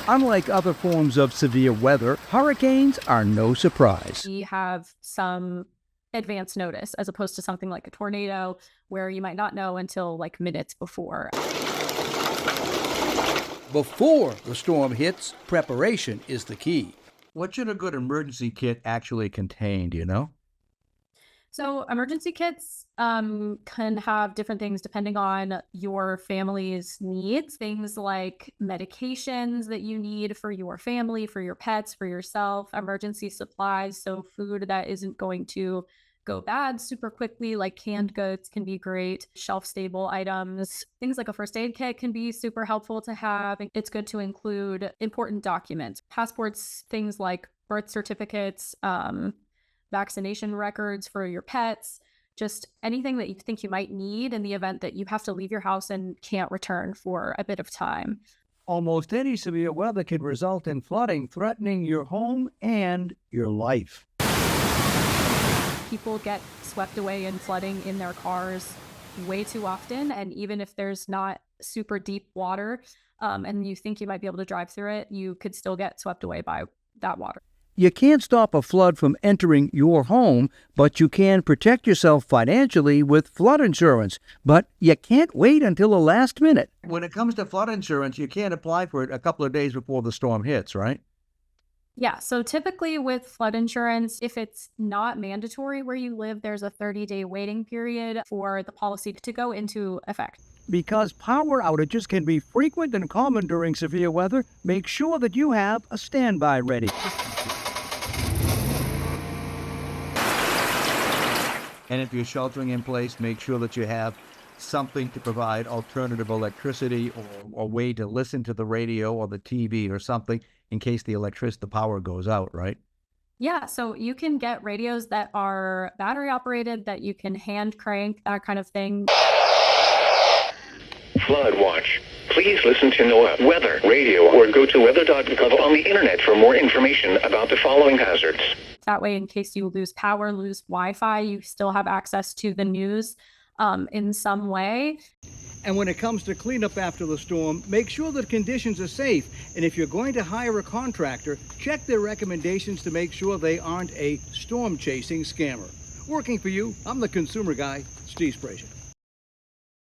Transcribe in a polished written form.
Unlike other forms of severe weather, hurricanes are no surprise. We have some advance notice as opposed to something like a tornado where you might not know until like minutes before. Before the storm hits, preparation is the key. What should a good emergency kit actually contain, do you know? So emergency kits can have different things depending on your family's needs. Things like medications that you need for your family, for your pets, for yourself, emergency supplies. So food that isn't going to go bad super quickly, like canned goods can be great. Shelf stable items, things like a first aid kit can be super helpful to have. It's good to include important documents, passports, things like birth certificates, vaccination records for your pets, just anything that you think you might need in the event that you have to leave your house and can't return for a bit of time. Almost any severe weather can result in flooding, threatening your home and your life. People get swept away in flooding in their cars way too often. And even if there's not super deep water and you think you might be able to drive through it, you could still get swept away by that water. You can't stop a flood from entering your home, but you can protect yourself financially with flood insurance. But you can't wait until the last minute. When it comes to flood insurance, you can't apply for it a couple of days before the storm hits, right? Yeah, so typically with flood insurance, if it's not mandatory where you live, there's a 30-day waiting period for the policy to go into effect. Because power outages can be frequent and common during severe weather, make sure that you have a standby ready. And if you're sheltering in place, make sure that you have something to provide alternative electricity or a way to listen to the radio or the TV or something in case the power goes out, right? Yeah, so you can get radios that are battery operated, that you can hand crank, that kind of thing. Flood watch. Please listen to NOAA weather radio or go to weather.gov on the internet for more information about the following hazards. That way, in case you lose power, lose Wi-Fi, you still have access to the news in some way. And when it comes to cleanup after the storm, make sure that conditions are safe. And if you're going to hire a contractor, check their recommendations to make sure they aren't a storm-chasing scammer. Working for you, I'm the consumer guy, Steve Sprazier.